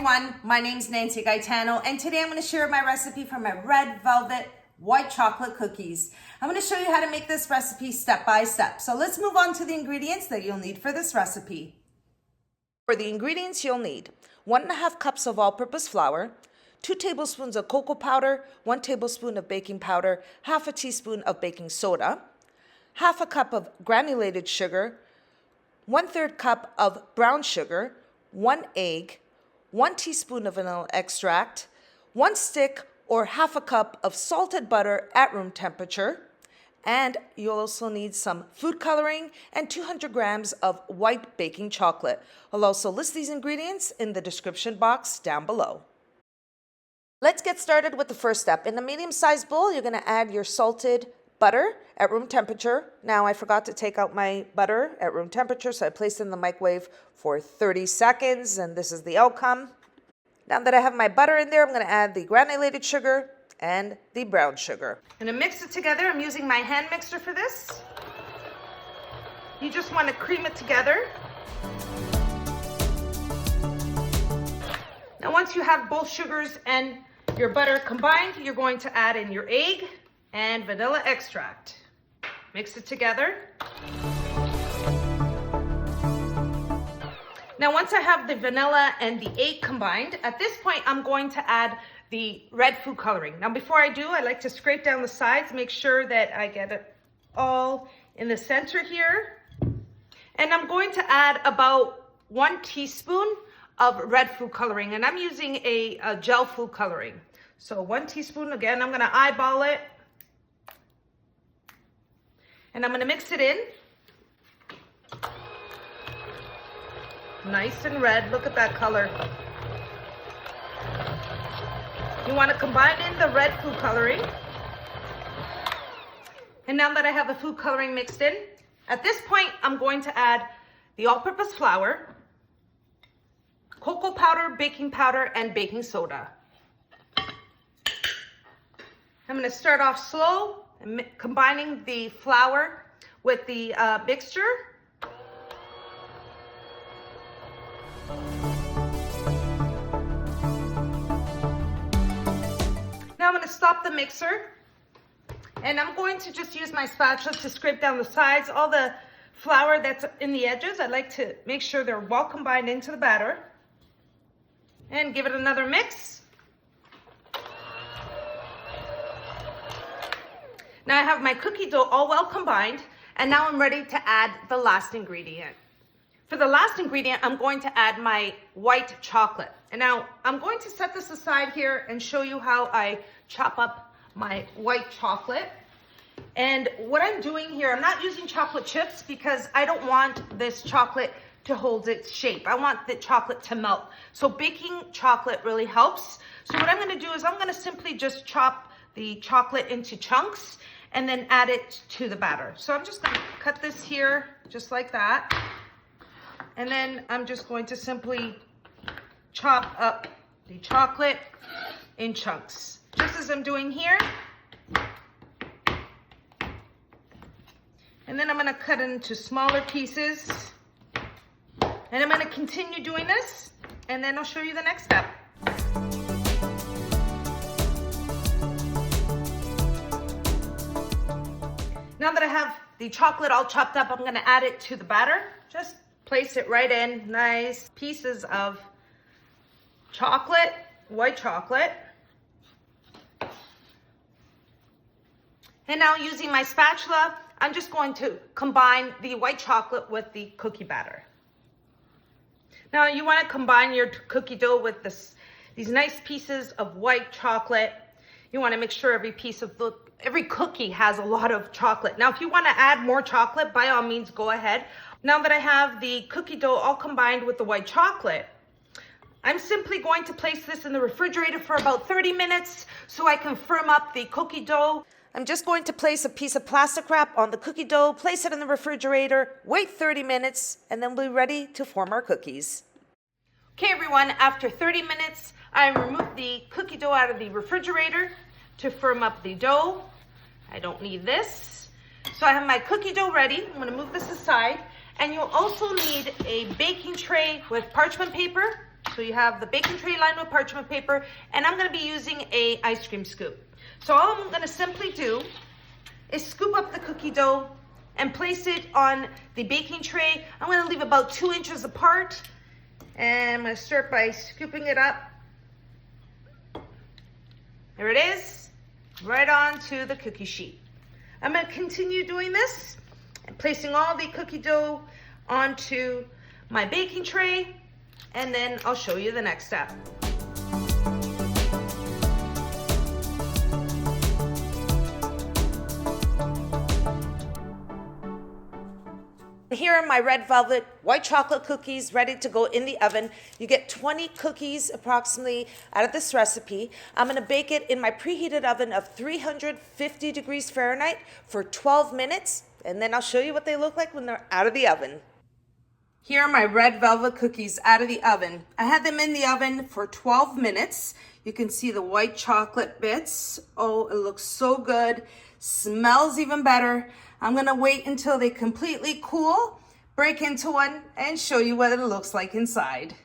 everyone, my name's Nancy Gaetano, and today I'm going to share my recipe for my red velvet white chocolate cookies. I'm going to show you how to make this recipe step by step. So let's move on to the ingredients that you'll need for this recipe. For the ingredients you'll need 1.5 cups of all-purpose flour, 2 tablespoons of cocoa powder, 1 tablespoon of baking powder, half a teaspoon of baking soda, half a cup of granulated sugar, 1/3 cup of brown sugar, 1 egg, 1 teaspoon of vanilla extract, 1 stick or half a cup of salted butter at room temperature, and you'll also need some food coloring and 200 grams of white baking chocolate. I'll also list these ingredients in the description box down below. Let's get started with the first step. In a medium-sized bowl, you're going to add your salted butter at room temperature. Now, I forgot to take out my butter at room temperature, so I placed it in the microwave for 30 seconds, and this is the outcome. Now that I have my butter in there, I'm going to add the granulated sugar and the brown sugar. I'm going to mix it together. I'm using my hand mixer for this. You just want to cream it together. Now, once you have both sugars and your butter combined, you're going to add in your egg and vanilla extract. Mix it together. Now, once I have the vanilla and the egg combined, at this point, I'm going to add the red food coloring. Now, before I do, I like to scrape down the sides, make sure that I get it all in the center here. And I'm going to add about 1 teaspoon of red food coloring, and I'm using a gel food coloring. So 1 teaspoon, again, I'm gonna eyeball it. And I'm gonna mix it in. Nice and red, look at that color. You wanna combine in the red food coloring. And now that I have the food coloring mixed in, at this point, I'm going to add the all-purpose flour, cocoa powder, baking powder, and baking soda. I'm gonna start off slow, combining the flour with the mixture. Now I'm going to stop the mixer, and I'm going to just use my spatula to scrape down the sides. All the flour that's in the edges, I like to make sure they're well combined into the batter. And give it another mix. Now I have my cookie dough all well combined, and now I'm ready to add the last ingredient. For the last ingredient, I'm going to add my white chocolate. And now I'm going to set this aside here and show you how I chop up my white chocolate. And what I'm doing here, I'm not using chocolate chips because I don't want this chocolate to hold its shape. I want the chocolate to melt. So baking chocolate really helps. So what I'm gonna do is I'm gonna simply just chop the chocolate into chunks and then add it to the batter. So I'm just gonna cut this here, just like that. And then I'm just going to simply chop up the chocolate in chunks, just as I'm doing here. And then I'm gonna cut it into smaller pieces. And I'm gonna continue doing this, and then I'll show you the next step. Now that I have the chocolate all chopped up, I'm gonna add it to the batter. Just place it right in, nice pieces of chocolate, white chocolate. And now using my spatula, I'm just going to combine the white chocolate with the cookie batter. Now you want to combine your cookie dough with these nice pieces of white chocolate. You want to make sure every cookie has a lot of chocolate. Now if you want to add more chocolate, by all means go ahead. Now that I have the cookie dough all combined with the white chocolate, I'm simply going to place this in the refrigerator for about 30 minutes so I can firm up the cookie dough. I'm just going to place a piece of plastic wrap on the cookie dough, place it in the refrigerator, wait 30 minutes, and then we'll be ready to form our cookies. Okay everyone, after 30 minutes, I removed the cookie dough out of the refrigerator to firm up the dough. I don't need this. So I have my cookie dough ready. I'm gonna move this aside. And you'll also need a baking tray with parchment paper So you have the baking tray lined with parchment paper, and I'm gonna be using a ice cream scoop. So all I'm gonna simply do is scoop up the cookie dough and place it on the baking tray. I'm gonna leave about 2 inches apart, and I'm gonna start by scooping it up. There it is, right onto the cookie sheet. I'm gonna continue doing this and placing all the cookie dough onto my baking tray, and then I'll show you the next step. Here are my red velvet white chocolate cookies ready to go in the oven. You get 20 cookies approximately out of this recipe. I'm gonna bake it in my preheated oven of 350 degrees Fahrenheit for 12 minutes, and then I'll show you what they look like when they're out of the oven. Here are my red velvet cookies out of the oven. I had them in the oven for 12 minutes. You can see the white chocolate bits. Oh, it looks so good. Smells even better. I'm gonna wait until they completely cool, break into one, and show you what it looks like inside.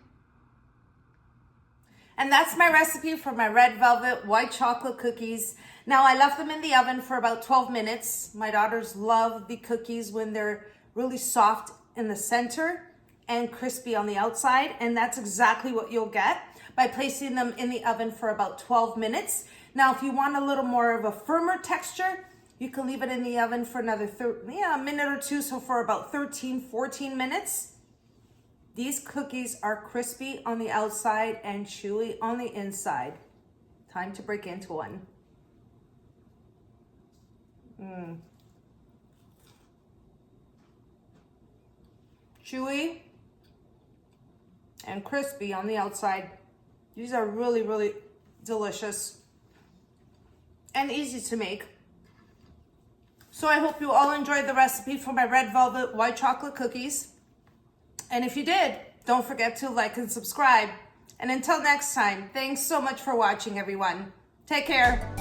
And that's my recipe for my red velvet white chocolate cookies. Now I left them in the oven for about 12 minutes. My daughters love the cookies when they're really soft in the center and crispy on the outside, and that's exactly what you'll get by placing them in the oven for about 12 minutes. Now, if you want a little more of a firmer texture, you can leave it in the oven for another a minute or two, so for about 13, 14 minutes. These cookies are crispy on the outside and chewy on the inside. Time to break into one. Chewy and crispy on the outside. These are really, really delicious and easy to make. So I hope you all enjoyed the recipe for my red velvet white chocolate cookies. And if you did, don't forget to like and subscribe. And until next time, thanks so much for watching, everyone. Take care.